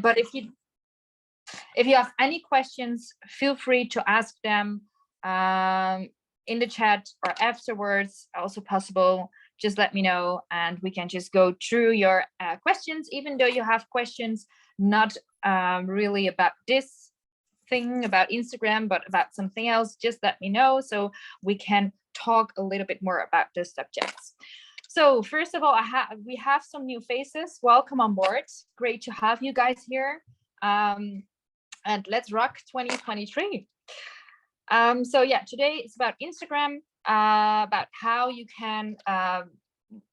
But if you have any questions, feel free to ask them in the chat or afterwards, also possible. Just let me know and we can just go through your questions, even though you have questions not really about this thing about Instagram, but about something else. Just let me know so we can talk a little bit more about those subjects. So first of all, we have some new faces. Welcome on board. Great to have you guys here. And let's rock 2023. So yeah, today it's about Instagram, about how you can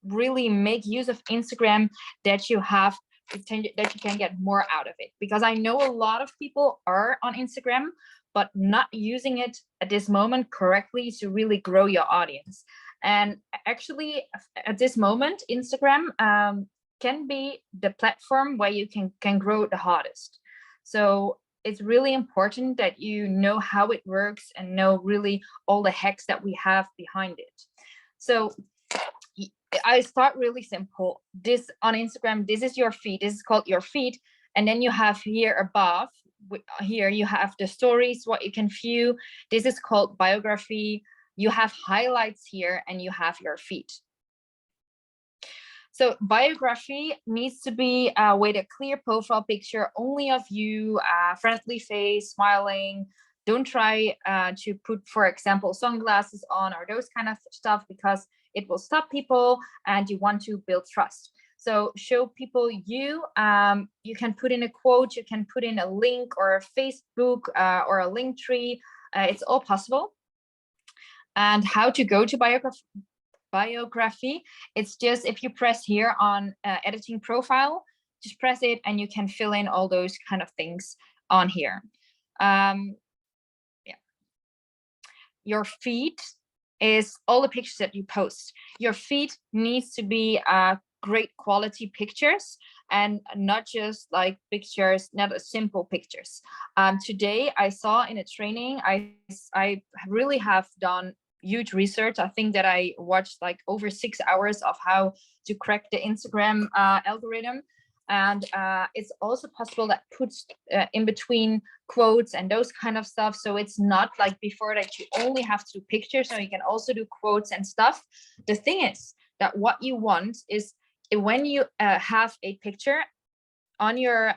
really make use of Instagram, that you can get more out of it. Because I know a lot of people are on Instagram, but not using it at this moment correctly to really grow your audience. And actually, at this moment, Instagram can be the platform where you can grow the hardest. So it's really important that you know how it works and know really all the hacks that we have behind it. So I start really simple. This on Instagram, this is your feed. This is called your feed. And then you have here above, here you have the stories, what you can view. This is called biography. You have highlights here and you have your feed. So biography needs to be with a clear profile picture, only of you, friendly face, smiling. Don't try to put, for example, sunglasses on or those kind of stuff, because it will stop people and you want to build trust. So show people you. You can put in a quote, you can put in a link or a Facebook or a link tree. It's all possible. And how to go to biography, it's just if you press here on editing profile, just press it and you can fill in all those kind of things on here. Yeah, your feed is all the pictures that you post. Your feed needs to be great quality pictures and not just like pictures, not simple pictures. Today I saw in a training, I really have done huge research. I think that I watched like over 6 hours of how to crack the Instagram algorithm. And it's also possible that puts in between quotes and those kind of stuff. So it's not like before that you only have to do pictures, so you can also do quotes and stuff. The thing is that what you want is when you have a picture on your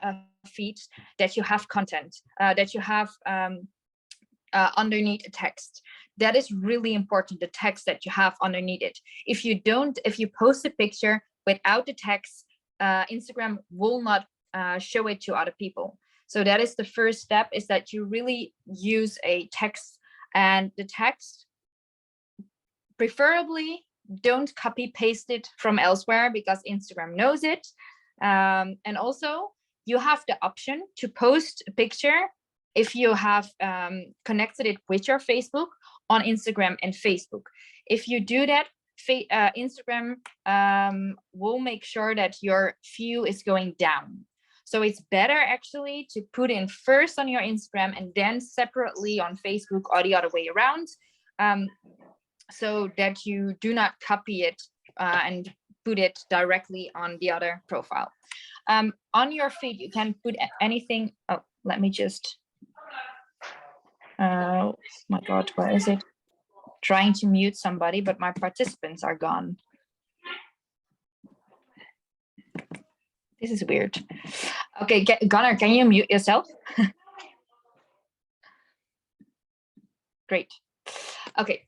feed, that you have content, that you have underneath a text. That is really important, the text that you have underneath it. If you post a picture without the text, Instagram will not show it to other people. So that is the first step, is that you really use a text, and the text, preferably don't copy paste it from elsewhere, because Instagram knows it. And also you have the option to post a picture if you have connected it with your Facebook on Instagram and Facebook. If you do that, Instagram will make sure that your view is going down. So it's better actually to put in first on your Instagram and then separately on Facebook, or the other way around, so that you do not copy it and put it directly on the other profile. On your feed, you can put anything. Oh, let me just, oh my God, where is it? Trying to mute somebody, but my participants are gone. This is weird. Okay, Gunnar, can you mute yourself? Great. Okay.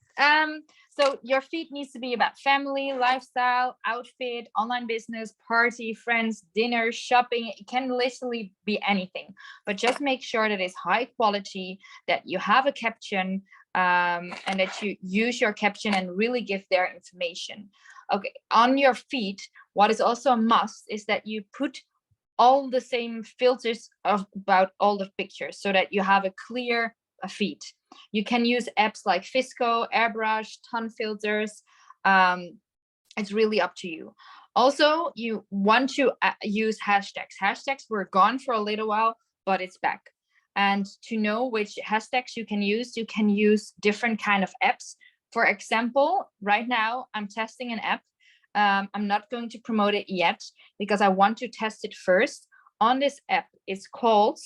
So your feed needs to be about family, lifestyle, outfit, online business, party, friends, dinner, shopping. It can literally be anything, but just make sure that it's high quality, that you have a caption, and that you use your caption and really give their information. Okay, on your feed, what is also a must is that you put all the same filters about all the pictures, so that you have a clear feed. You can use apps like Fisco, Airbrush, ton filters. It's really up to you. Also, you want to use hashtags. Hashtags were gone for a little while, but it's back. And to know which hashtags you can use different kind of apps. For example, right now I'm testing an app. I'm not going to promote it yet because I want to test it first on this app. It's called,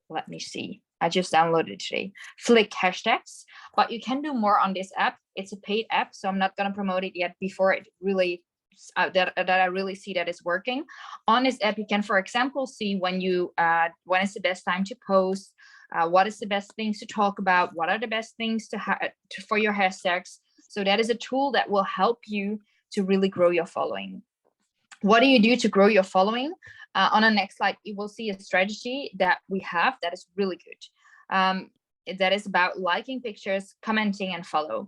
let me see, I just downloaded it today, Flick Hashtags, but you can do more on this app. It's a paid app, so I'm not going to promote it yet before it really that I really see that it's working. On this app, you can, for example, see when is the best time to post, what is the best things to talk about, what are the best things for your hashtags. So that is a tool that will help you to really grow your following. What do you do to grow your following? On the next slide, you will see a strategy that we have that is really good. That is about liking pictures, commenting, and follow.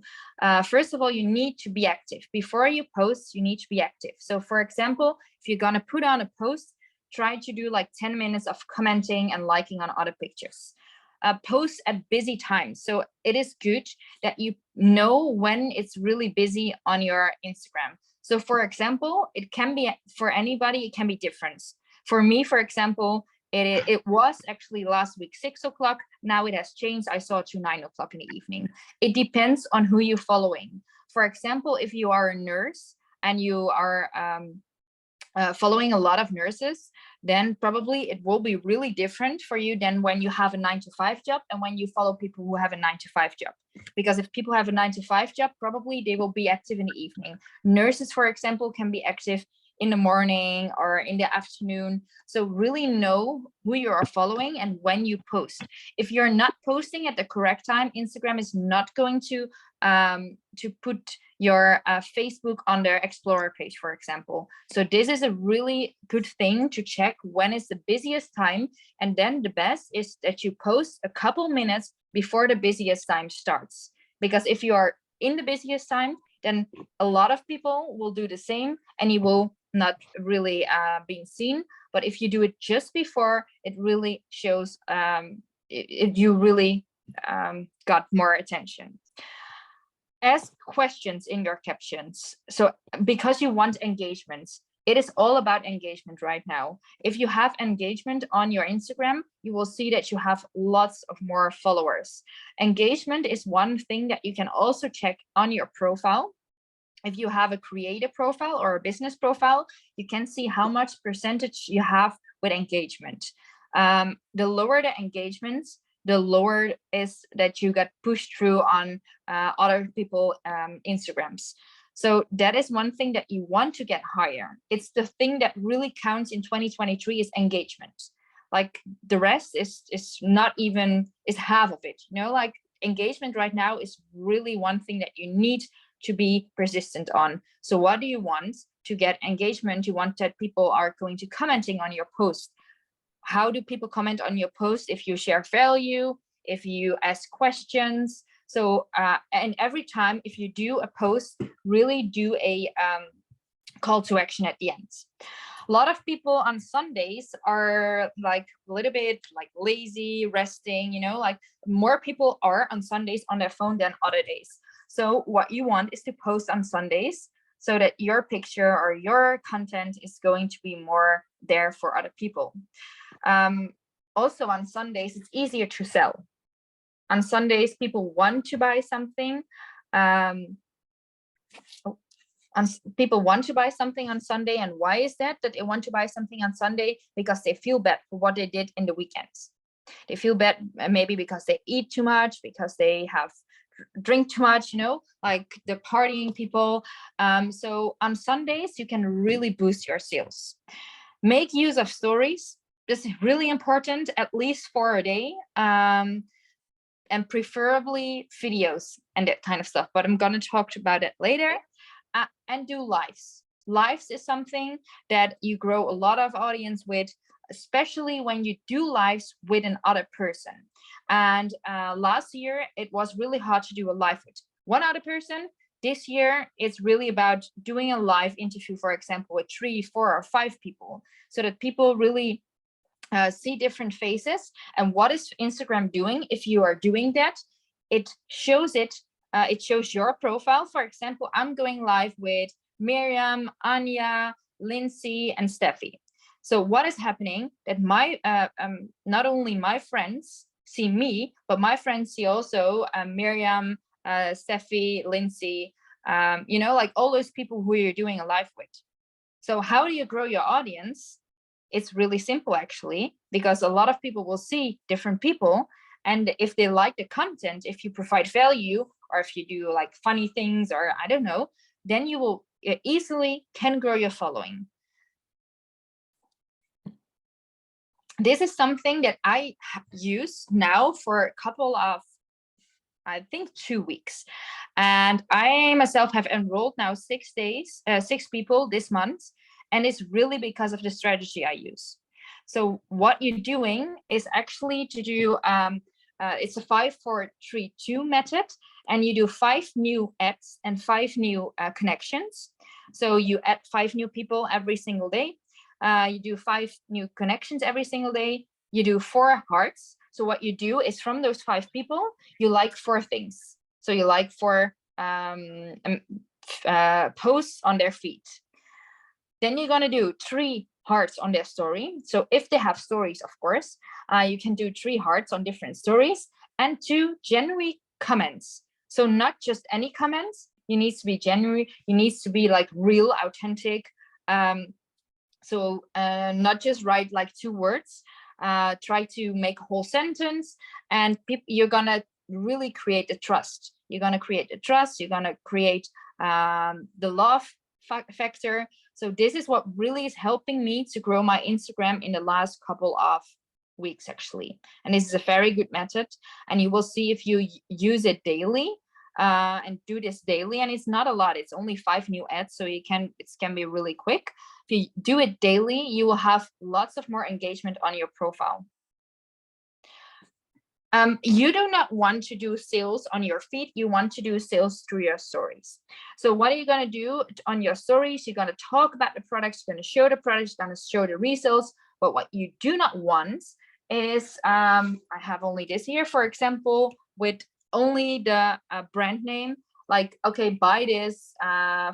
First of all, you need to be active. Before you post, you need to be active. So for example, if you're gonna put on a post, try to do like 10 minutes of commenting and liking on other pictures. Post at busy times. So it is good that you know when it's really busy on your Instagram. So for example, it can be for anybody, it can be different. For me, for example, it was actually last week 6 o'clock. Now it has changed. I saw it to 9 o'clock in the evening. It depends on who you're following. For example, if you are a nurse and you are following a lot of nurses, then probably it will be really different for you than when you have a 9-to-5 job and when you follow people who have a 9-to-5 job. Because if people have a 9-to-5 job, probably they will be active in the evening. Nurses, for example, can be active in the morning or in the afternoon. So really know who you are following and when you post. If you're not posting at the correct time, Instagram is not going to put your Facebook on their Explorer page, for example. So this is a really good thing to check when is the busiest time. And then the best is that you post a couple minutes before the busiest time starts. Because if you are in the busiest time, then a lot of people will do the same and you will not really being seen. But if you do it just before, it really shows you really got more attention. Ask questions in your captions. So because you want engagements, it is all about engagement right now. If you have engagement on your Instagram, you will see that you have lots of more followers. Engagement is one thing that you can also check on your profile. If you have a creator profile or a business profile, you can see how much percentage you have with engagement. The lower the engagements, the lower is that you get pushed through on other people Instagrams. So that is one thing that you want to get higher. It's the thing that really counts in 2023 is engagement. Like the rest is not even, is half of it, you know, like engagement right now is really one thing that you need to be persistent on. So what do you want to get engagement? You want that people are going to commenting on your post. How do people comment on your post? If you share value, if you ask questions. So and every time if you do a post, really do a call to action at the end. A lot of people on Sundays are like a little bit like lazy, resting, you know, like more people are on Sundays on their phone than other days. So what you want is to post on Sundays so that your picture or your content is going to be more there for other people. Also on Sundays, it's easier to sell. On Sundays, people want to buy something. People want to buy something on Sunday. And why is that they want to buy something on Sunday? Because they feel bad for what they did in the weekends. They feel bad maybe because they eat too much, because they have drink too much, you know, like the partying people. So on Sundays, you can really boost your sales. Make use of stories. This is really important, at least for a day. And preferably videos and that kind of stuff. But I'm going to talk about it later. And do lives. Lives is something that you grow a lot of audience with, especially when you do lives with another person. And last year, it was really hard to do a live with one other person. This year, it's really about doing a live interview, for example, with 3, 4, or 5 people, so that people really see different faces. And what is Instagram doing? If you are doing that, it shows your profile. For example, I'm going live with Miriam, Anya, Lindsay, and Steffi. So what is happening that my not only my friends see me, but my friends see also Miriam, Steffi, Lindsay, you know, like all those people who you're doing a live with. So how do you grow your audience? it's really simple actually, because a lot of people will see different people. And if they like the content, if you provide value, or if you do like funny things, or I don't know, then you will easily can grow your following. This is something that I use now for a couple of, I think 2 weeks. And I myself have enrolled now 6 people this month. And it's really because of the strategy I use. So what you're doing is actually to do, it's a 5-4-3-2 method. And you do 5 new ads and 5 new connections. So you add 5 new people every single day. You do 5 new connections every single day. You do 4 hearts. So what you do is from those 5 people, you like 4 things. So you like 4 posts on their feed. Then you're gonna do 3 hearts on their story. So if they have stories, of course, you can do 3 hearts on different stories, and 2 genuine comments. So not just any comments, you need to be genuine, you need to be like real, authentic. So not just write like 2 words, try to make a whole sentence, and you're gonna really create the trust. You're gonna create the trust, you're gonna create the love factor. So this is what really is helping me to grow my Instagram in the last couple of weeks actually. And this is a very good method, and you will see if you use it daily and do this daily, and it's not a lot, it's only 5 new ads, so it can be really quick. If you do it daily, you will have lots of more engagement on your profile. You do not want to do sales on your feed, you want to do sales through your stories. So what are you going to do on your stories? You're going to talk about the products, you're going to show the products, you're going to show the results. But what you do not want is, I have only this here, for example, with only the brand name, like, okay, buy this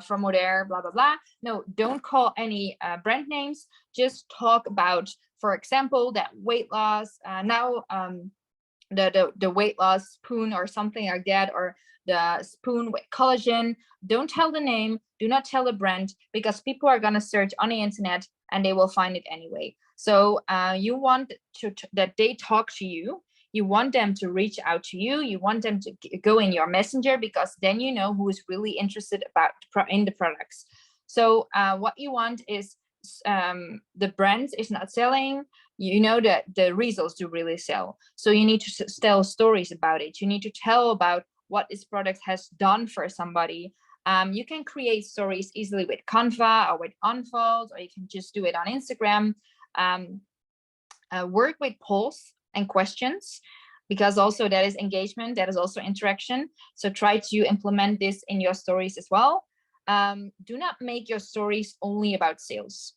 from Modair, blah, blah, blah. No, don't call any brand names. Just talk about, for example, that weight loss. Now, the weight loss spoon or something like that, or the spoon with collagen. Don't tell the name, do not tell the brand, because people are going to search on the internet and they will find it anyway. So you want that they talk to you, you want them to reach out to you, you want them to go in your messenger, because then you know who is really interested in the products. So what you want is, the brand is not selling, you know that the results do really sell. So you need to tell stories about it. You need to tell about what this product has done for somebody. You can create stories easily with Canva or with Unfold, or you can just do it on Instagram. Work with polls and questions, because also that is engagement, that is also interaction. So try to implement this in your stories as well. Do not make your stories only about sales,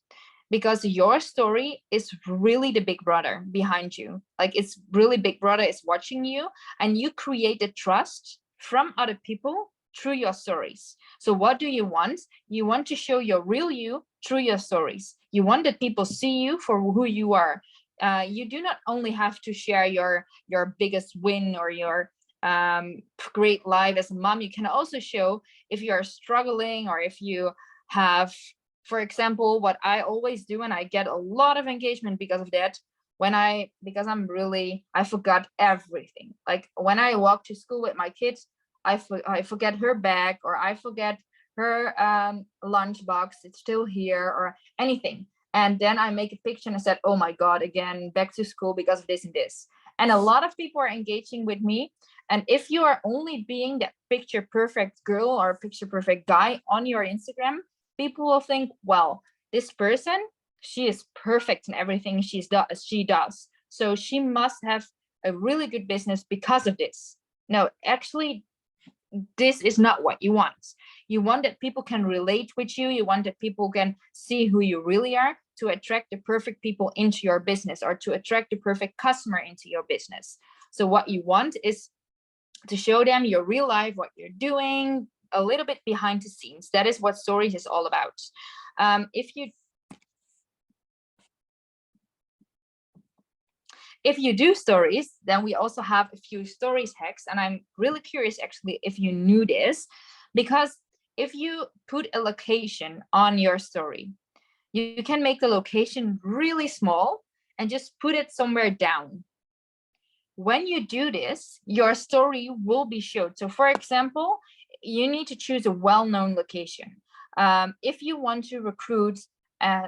because your story is really the big brother behind you. Like, it's really big brother is watching you, and you create the trust from other people through your stories. So what do you want? You want to show your real you through your stories. You want that people see you for who you are. You do not only have to share your biggest win or your great life as a mom. You can also show if you are struggling, or if you have, for example, what I always do, and I get a lot of engagement because of that, because I forgot everything. Like when I walk to school with my kids, I forget her bag, or I forget her lunchbox, it's still here, or anything. And then I make a picture and I said, oh my God, again, back to school because of this and this. And a lot of people are engaging with me. And if you are only being that picture perfect girl or picture perfect guy on your Instagram, people will think, well, this person, she is perfect in everything she does. So she must have a really good business because of this. No, actually, this is not what you want. You want that people can relate with you. You want that people can see who you really are, to attract the perfect people into your business, or to attract the perfect customer into your business. So what you want is to show them your real life, what you're doing, a little bit behind the scenes. That is what stories is all about. If you do stories, then we also have a few stories hacks. And I'm really curious actually if you knew this, because if you put a location on your story, you can make the location really small and just put it somewhere down. When you do this, your story will be showed. So for example, you need to choose a well-known location. If you want to recruit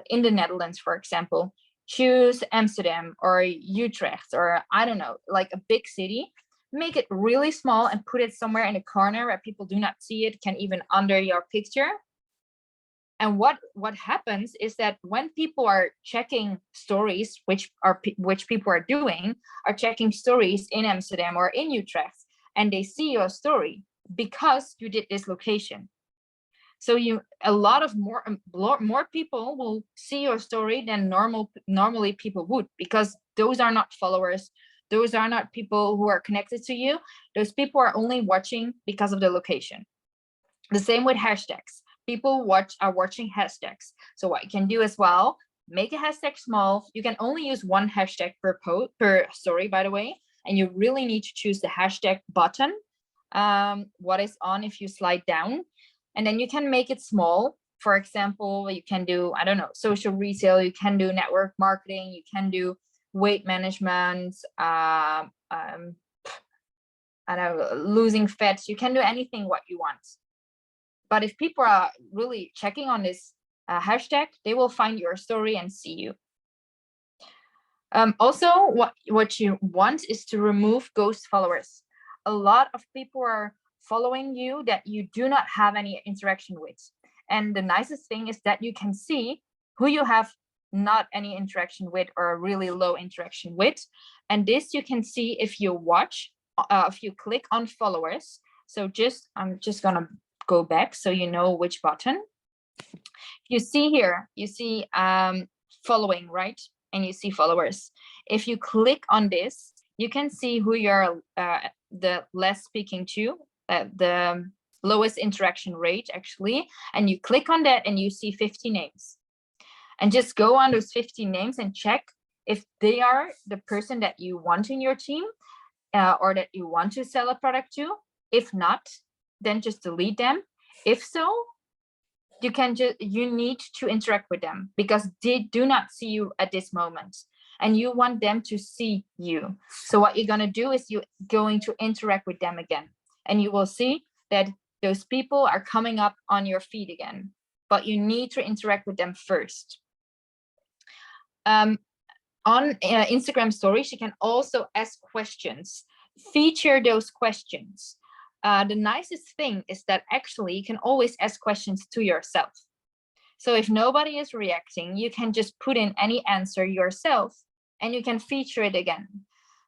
in the Netherlands, for example, choose Amsterdam or Utrecht, or I don't know, like a big city. Make it really small and put it somewhere in a corner where people do not see it, can even under your picture. And what happens is that when people are checking stories, which people are doing, are checking stories in Amsterdam or in Utrecht, and they see your story because you did this location. So a lot of more people will see your story than normally people would, because those are not followers. Those are not people who are connected to you. Those people are only watching because of the location. The same with hashtags. People are watching hashtags. So what you can do as well, make a hashtag small. You can only use one hashtag per story, by the way, and you really need to choose the hashtag button. What is on if you slide down, and then you can make it small. For example, you can do, I don't know, social retail, you can do network marketing, you can do weight management, I don't know, losing fat. You can do anything what you want. But if people are really checking on this hashtag, they will find your story and see you. Also, what you want is to remove ghost followers. A lot of people are following you that you do not have any interaction with. And the nicest thing is that you can see who you have not any interaction with or a really low interaction with. And this you can see if you if you click on followers. So I'm just gonna go back so you know which button. You see here, you see following, right? And you see followers. If you click on this, you can see who you're the less speaking to, the lowest interaction rate actually, and you click on that and you see 50 names. And just go on those 50 names and check if they are the person that you want in your team or that you want to sell a product to. If not, then just delete them. If so, you need to interact with them because they do not see you at this moment and you want them to see you. So what you're going to do is you're going to interact with them again, and you will see that those people are coming up on your feed again, but you need to interact with them first. On Instagram stories, you can also ask questions, feature those questions. The nicest thing is that actually you can always ask questions to yourself. So if nobody is reacting, you can just put in any answer yourself and you can feature it again.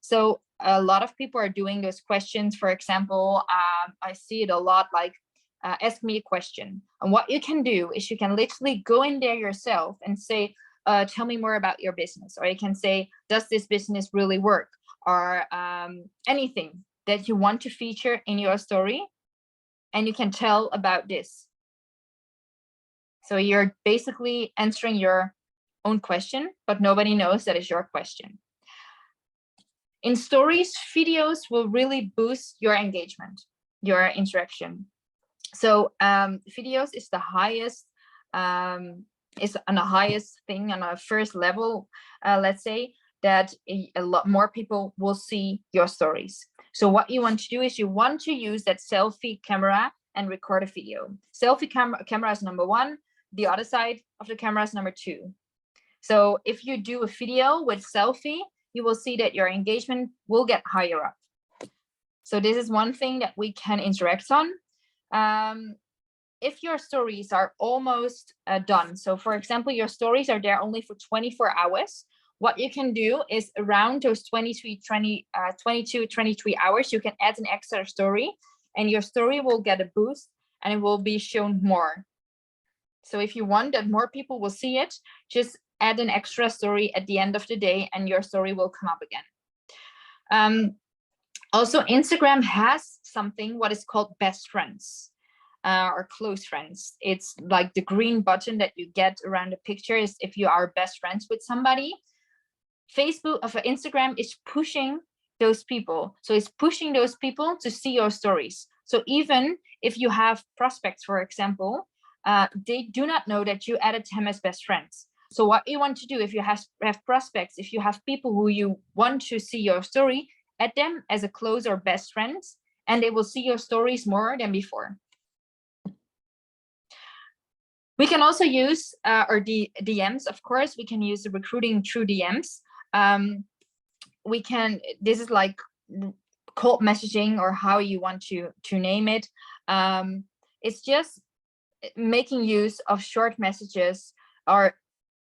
So a lot of people are doing those questions. For example, I see it a lot, like ask me a question. And what you can do is you can literally go in there yourself and say, tell me more about your business. Or you can say, does this business really work? Or anything that you want to feature in your story, and you can tell about this. So you're basically answering your own question, but nobody knows that is your question. In stories, videos will really boost your engagement, your interaction. So videos is the highest, is on the highest thing on a first level, let's say, that a lot more people will see your stories. So what you want to do is you want to use that selfie camera and record a video. Selfie camera is number one. The other side of the camera is number two. So if you do a video with selfie, you will see that your engagement will get higher up. So this is one thing that we can interact on. If your stories are almost done, so for example, your stories are there only for 24 hours, what you can do is around those 22, 23 hours, you can add an extra story and your story will get a boost and it will be shown more. So if you want that more people will see it, just add an extra story at the end of the day and your story will come up again. Also, Instagram has something what is called best friends. Or close friends. It's like the green button that you get around the picture is if you are best friends with somebody. Instagram is pushing those people. So it's pushing those people to see your stories. So even if you have prospects, for example, they do not know that you added them as best friends. So what you want to do, if you have prospects, if you have people who you want to see your story, add them as a close or best friends, and they will see your stories more than before. We can also use our DMs, of course. We can use the recruiting through DMs. This is like cold messaging, or how you want to name it. It's just making use of short messages, or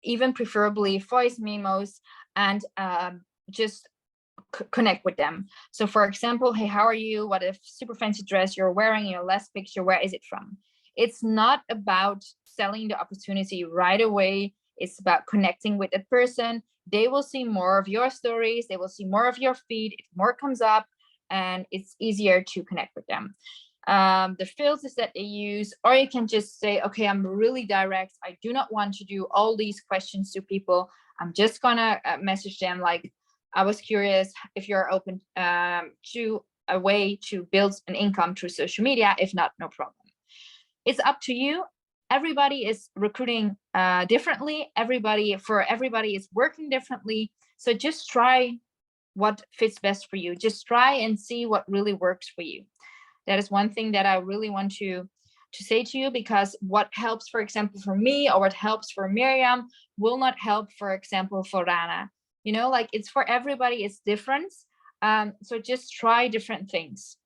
even preferably voice memos, and just connect with them. So for example, hey, how are you? What a super fancy dress you're wearing in your last picture. Where is it from? It's not about selling the opportunity right away. It's about connecting with that person. They will see more of your stories. They will see more of your feed. If more comes up, and it's easier to connect with them. The filters that they use, or you can just say, okay, I'm really direct. I do not want to do all these questions to people. I'm just gonna message them like, I was curious if you're open to a way to build an income through social media. If not, no problem. It's up to you. Everybody is recruiting differently. Everybody is working differently. So just try what fits best for you. Just try and see what really works for you. That is one thing that I really want to say to you, because what helps, for example, for me, or what helps for Miriam will not help, for example, for Rana. You know, like, it's for everybody, it's different. So just try different things.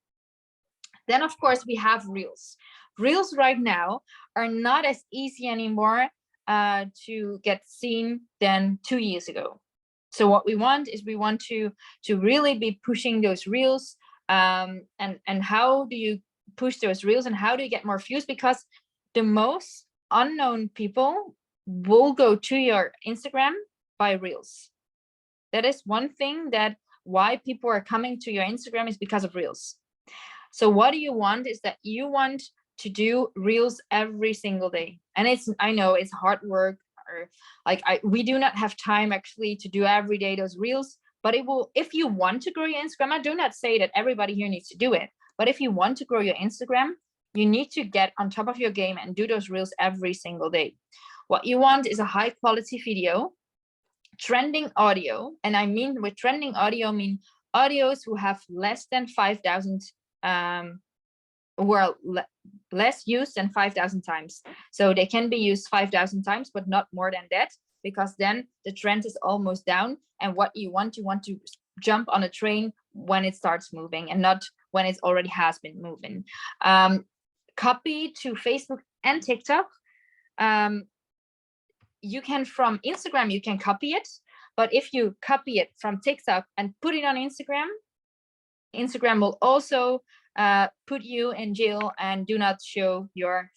Then, of course, we have Reels. Reels right now are not as easy anymore to get seen than 2 years ago. So what we want is to really be pushing those Reels. And how do you push those Reels, and how do you get more views? Because the most unknown people will go to your Instagram by Reels. That is one thing, that why people are coming to your Instagram is because of Reels. So what do you want is that you want to do Reels every single day. And I know it's hard work, or like we do not have time actually to do every day those Reels, but it will, if you want to grow your Instagram. I do not say that everybody here needs to do it, but if you want to grow your Instagram, you need to get on top of your game and do those Reels every single day. What you want is a high quality video, trending audio. And I mean, with trending audio, I mean audios who have less than 5,000, who are less used than 5,000 times. So they can be used 5,000 times, but not more than that, because then the trend is almost down. And what you want to jump on a train when it starts moving, and not when it already has been moving. Copy to Facebook and TikTok. You can, from Instagram, you can copy it, but if you copy it from TikTok and put it on Instagram, Instagram will also put you in jail and do not show your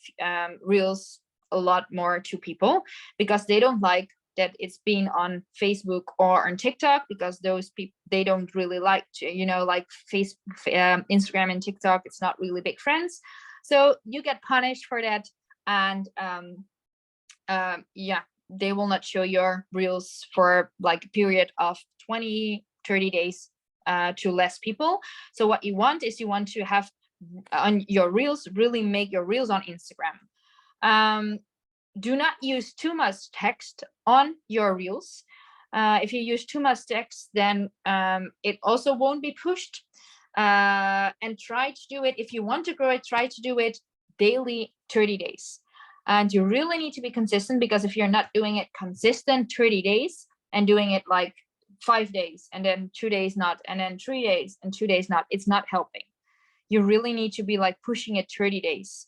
Reels a lot more to people, because they don't like that it's been on Facebook or on TikTok, because those people, they don't really like to, you know, like Instagram and TikTok, it's not really big friends. So you get punished for that. And yeah, they will not show your Reels for like a period of 20-30 days to less people. So what you want is, you want to have on your Reels, really make your Reels on Instagram. Do not use too much text on your Reels. If you use too much text, then it also won't be pushed. And try to do it, if you want to grow it, try to do it daily, 30 days. And you really need to be consistent, because if you're not doing it consistent 30 days and doing it like 5 days and then 2 days not, and then 3 days and 2 days not, it's not helping. You really need to be like pushing it 30 days.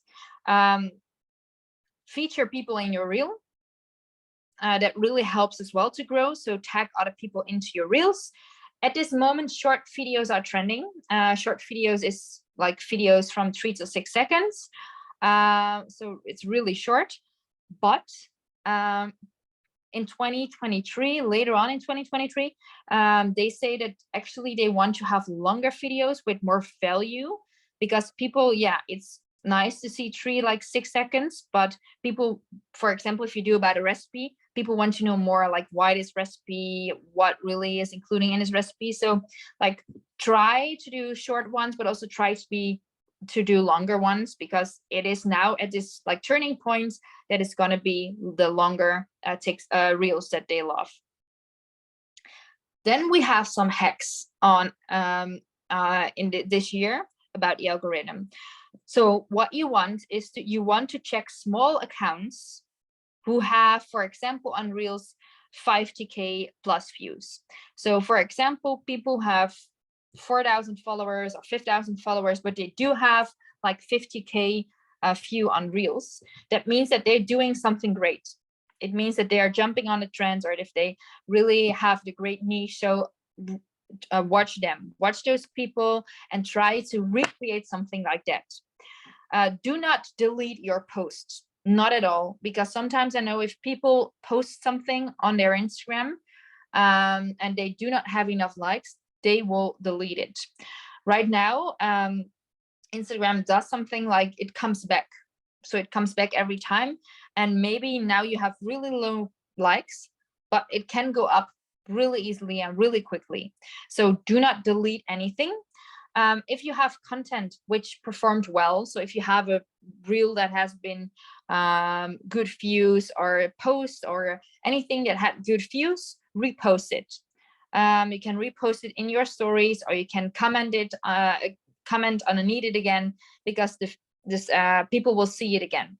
Feature people in your Reel. That really helps as well to grow. So tag other people into your Reels. At this moment, short videos are trending. Short videos is like videos from 3 to 6 seconds. So it's really short. But in 2023, later on in 2023, they say that actually they want to have longer videos with more value, because people, yeah, it's nice to see 3 like 6 seconds, but people, for example, if you do about a recipe, people want to know more, like why this recipe, what really is including in this recipe. So like try to do short ones, but also try to be to do longer ones, because it is now at this like turning point that is going to be the longer reels that they love. Then we have some hacks on this year about the algorithm. So what you want is you want to check small accounts who have, for example, on Reels 50K plus views. So for example, people have 4,000 followers or 5,000 followers, but they do have like 50K view on Reels. That means that they're doing something great. It means that they are jumping on the trends, or if they really have the great niche. So watch them, watch those people, and try to recreate something like that. Do not delete your posts, not at all, because sometimes I know if people post something on their Instagram and they do not have enough likes, they will delete it. Right now, Instagram does something like it comes back. So it comes back every time, and maybe now you have really low likes, but it can go up really easily and really quickly. So do not delete anything. If you have content which performed well, so if you have a reel that has been good views, or a post or anything that had good views, repost it. You can repost it in your stories, or you can comment it, comment underneath it again, because people will see it again.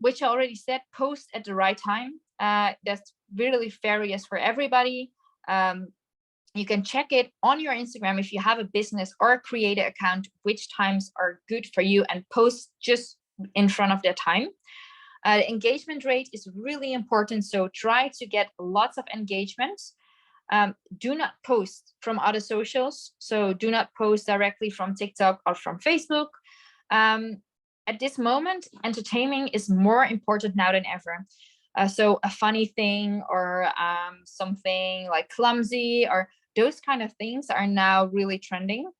Which I already said, post at the right time. That's really various for everybody. You can check it on your Instagram if you have a business or a creator account, which times are good for you, and post just in front of their time. Engagement rate is really important, so try to get lots of engagements. Do not post from other socials, so do not post directly from TikTok or from Facebook. At this moment, entertaining is more important now than ever. So a funny thing, or something like clumsy, or those kind of things are now really trending.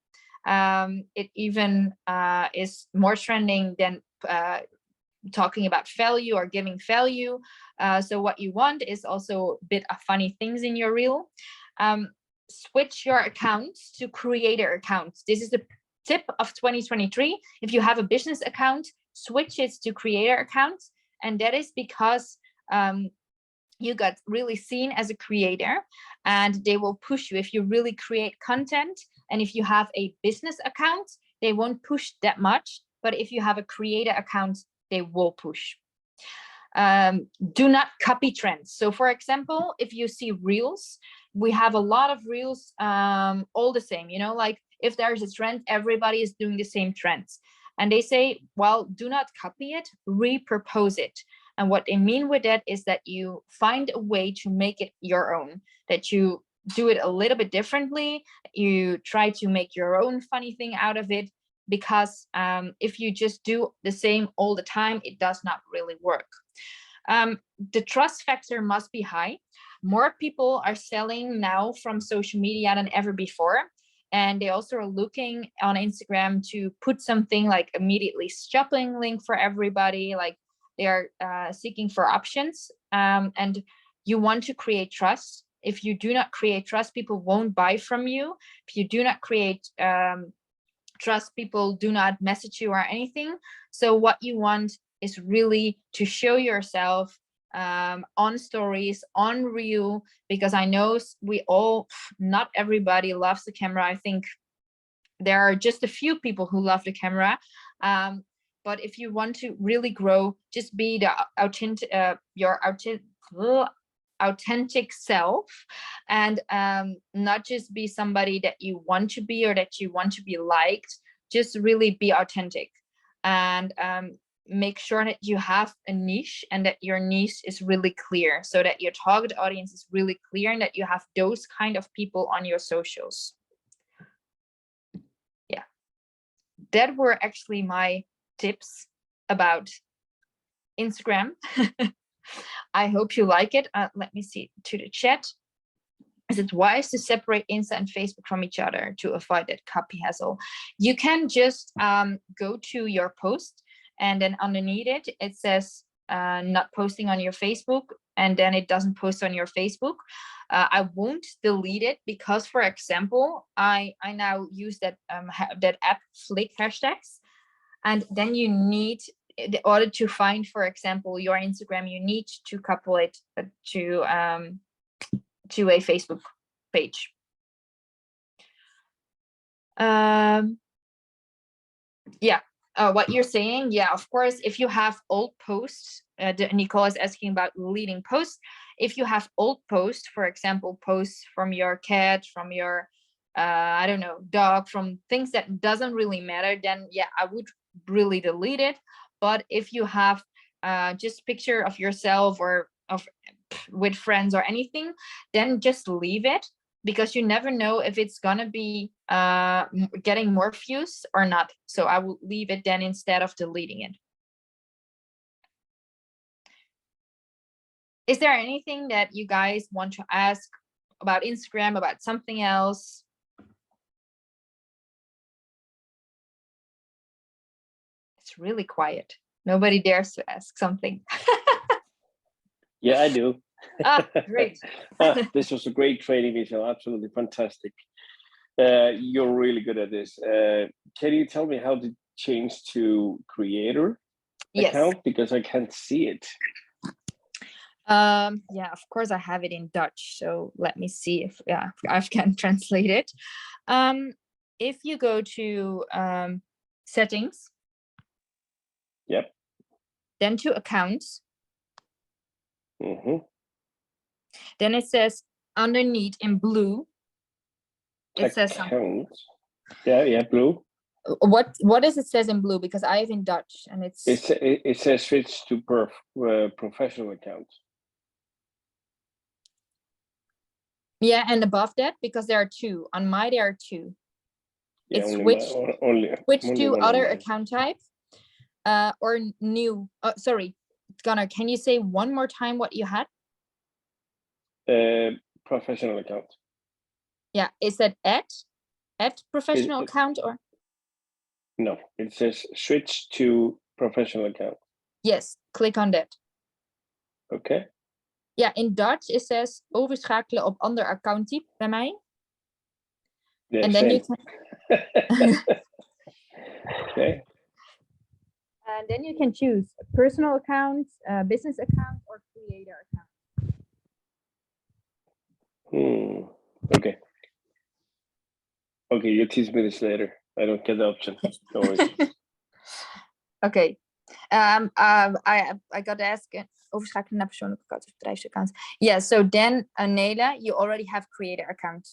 It even is more trending than talking about value or giving value. So what you want is also a bit of funny things in your reel. Switch your accounts to creator accounts. This is the tip of 2023. If you have a business account, switch it to creator accounts. And that is because you got really seen as a creator, and they will push you if you really create content. And if you have a business account, they won't push that much. But if you have a creator account, they will push. Do not copy trends. So for example, if you see reels, we have a lot of reels all the same, you know, like if there's a trend, everybody is doing the same trends. And they say, well, do not copy it, repurpose it. And what they mean with that is that you find a way to make it your own, that you do it a little bit differently. You try to make your own funny thing out of it, because if you just do the same all the time, it does not really work. The trust factor must be high. More people are selling now from social media than ever before. And they also are looking on Instagram to put something like immediately shopping link for everybody. Like they are seeking for options. And you want to create trust. If you do not create trust, people won't buy from you. If you do not create trust, people do not message you or anything. So what you want is really to show yourself on stories, on reel, because I know not everybody loves the camera. I think there are just a few people who love the camera. But if you want to really grow, just be the authentic self, and not just be somebody that you want to be or that you want to be liked. Just really be authentic, and make sure that you have a niche, and that your niche is really clear, so that your target audience is really clear, and that you have those kind of people on your socials. Yeah, that were actually my tips about Instagram. I hope you like it. Let me see to the chat. Is it wise to separate Insta and Facebook from each other to avoid that copy hassle? You can just go to your post, and then underneath it, it says not posting on your Facebook. and then it doesn't post on your Facebook, I won't delete it, because, for example, I now use that that app Flick hashtags, and then you need, in order to find, for example, your Instagram, you need to couple it to a Facebook page. Yeah, what you're saying, yeah, of course, if you have old posts, Nicole is asking about leading posts. If you have old posts, for example, posts from your cat, from your I don't know, dog, from things that doesn't really matter, then yeah, I would really delete it. But if you have just picture of yourself or of with friends or anything, then just leave it, because you never know if it's gonna be getting more views or not. So I will leave it then instead of deleting it. Is there anything that you guys want to ask about Instagram, about something else? It's really quiet. Nobody dares to ask something. Yeah, I do. Great. This was a great training, Michelle. Absolutely fantastic. You're really good at this. Can you tell me how to change to creator account? Because I can't see it. Yeah, of course I have it in Dutch. So let me see if I can translate it. If you go to settings. Yep. Then to accounts. Mm-hmm. Then it says underneath in blue. It says something. Yeah, blue. What does it says in blue? Because I have in Dutch and it says switch to professional account. Yeah, and above that, because there are two. On my there are two. Yeah, it's switch to other account type or new. Sorry, Gunnar, can you say one more time what you had? Professional account. Yeah, is that at professional account or? No, it says switch to professional account. Yes, click on that. Okay. Ja, in Dutch it says overschakelen op ander accounttype bij mij. Yeah, and then same. you can Okay. And then you can choose personal account, business account, or creator account. Okay. Okay, you teach me this later. I don't get the option. No worries. Okay. I got to ask overschakelen naar persoonlijke account of bedrijfsaccount. Yeah, so then Nela, you already have creator account.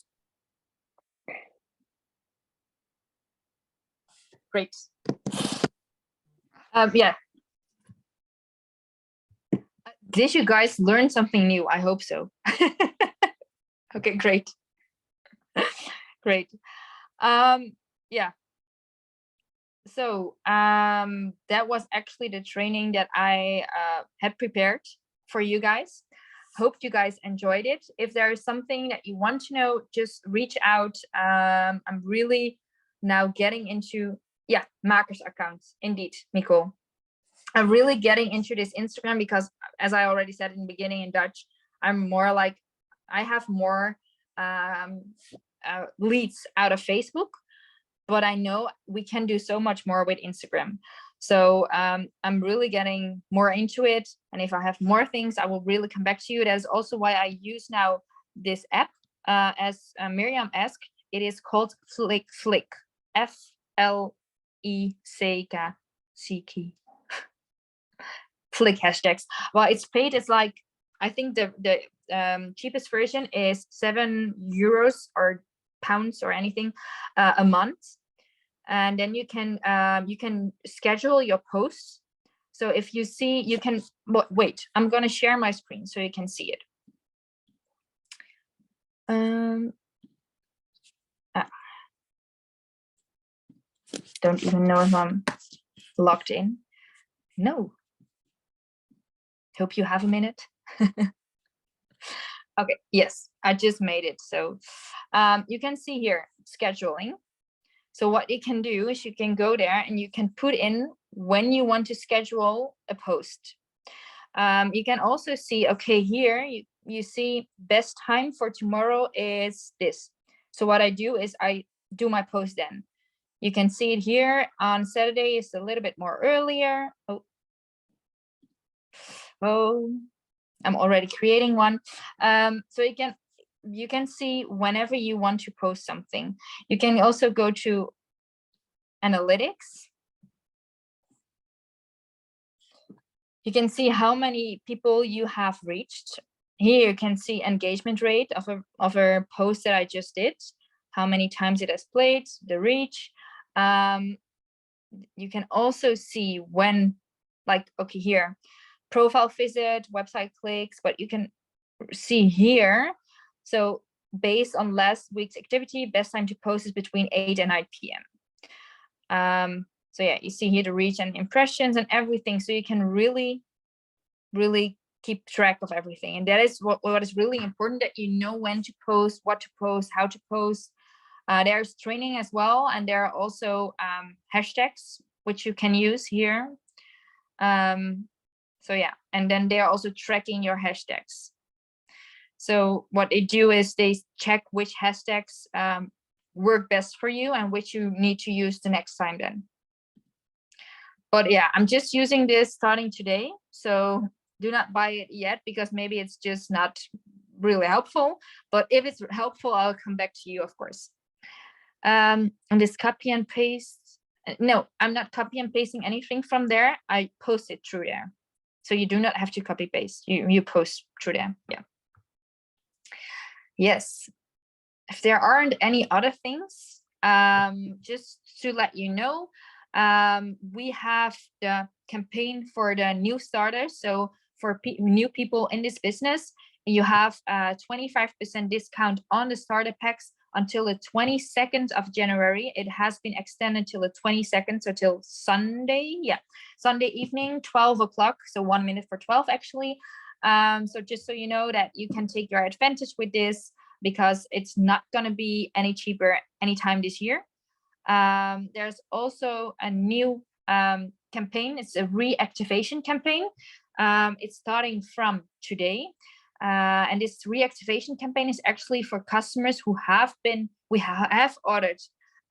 Great. Yeah. Did you guys learn something new? I hope so. Okay, great. Great. Yeah. So that was actually the training that I had prepared for you guys. Hope you guys enjoyed it. If there is something that you want to know, just reach out. I'm really now getting into, yeah, Makers accounts. Indeed, Nicole. I'm really getting into this Instagram because, as I already said in the beginning in Dutch, I'm more like, I have more leads out of Facebook, but I know we can do so much more with Instagram. So I'm really getting more into it. And if I have more things, I will really come back to you. That's also why I use now this app, as Miriam asked. It is called Flick, F-L-E-C-K. Flick hashtags. Well, it's paid. It's like, I think the cheapest version is €7 or pounds or anything a month, and then you can schedule your posts. So if you see, you can wait. I'm gonna share my screen so you can see it. Don't even know if I'm logged in. No. Hope you have a minute. Okay, yes, I just made it. So you can see here scheduling. So what you can do is you can go there and you can put in when you want to schedule a post. You can also see, okay, here you see best time for tomorrow is this. So what I do is I do my post then. You can see it here on Saturday is a little bit more earlier. Oh, I'm already creating one. So you can see whenever you want to post something. You can also go to analytics. You can see how many people you have reached. Here you can see engagement rate of a post that I just did, how many times it has played, the reach. You can also see when, like, okay, here, profile visit, website clicks, but you can see here. So based on last week's activity, best time to post is between 8 and 9 p.m. So yeah, you see here the reach and impressions and everything. So you can really keep track of everything. And that is what is really important, that you know when to post, what to post, how to post. There's training as well. And there are also hashtags, which you can use here. So yeah, and then they are also tracking your hashtags. So what they do is they check which hashtags work best for you and which you need to use the next time then. But yeah, I'm just using this starting today. So do not buy it yet, because maybe it's just not really helpful. But if it's helpful, I'll come back to you, of course. And this copy and paste. No, I'm not copy and pasting anything from there. I post it through there. So you do not have to copy paste. You post through there. Yeah. Yes. If there aren't any other things, just to let you know, we have the campaign for the new starters. So for new people in this business, you have a 25% discount on the starter packs until the 22nd of January. It has been extended till the 22nd, so till Sunday. Yeah, Sunday evening, 12 o'clock. So 1 minute for 12 actually. So just so you know that you can take your advantage with this, because it's not going to be any cheaper anytime this year. There's also a new campaign. It's a reactivation campaign. It's starting from today. And this reactivation campaign is actually for customers who have ordered,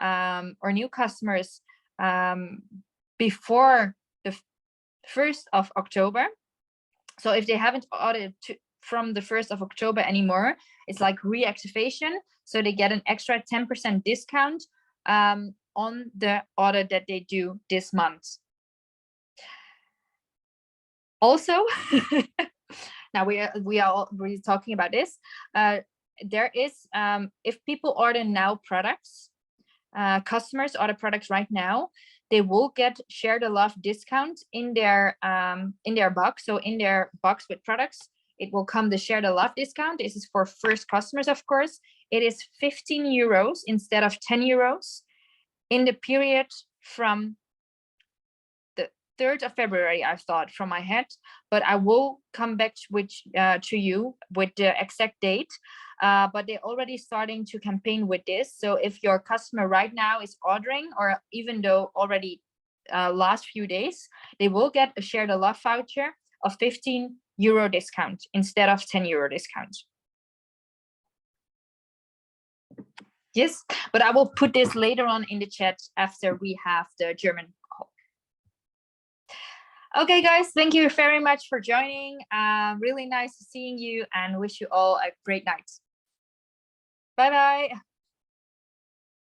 or new customers before the 1st of October. So if they haven't ordered from the 1st of October anymore, it's like reactivation. So they get an extra 10% discount on the order that they do this month. Also, now we are really talking about this. There is, if people order now products, customers order products right now, they will get Share the Love discount in their box. So in their box with products, it will come the Share the Love discount. This is for first customers, of course. It is 15 euros instead of 10 euros in the period from the 3rd of February, I thought from my head, but I will come back to you with the exact date. But they're already starting to campaign with this. So if your customer right now is ordering, or even though already last few days, they will get a Share the Love voucher of 15 euro discount instead of 10 euro discount. Yes, but I will put this later on in the chat after we have the German call. Okay, guys, thank you very much for joining. Really nice seeing you, and wish you all a great night. Bye-bye.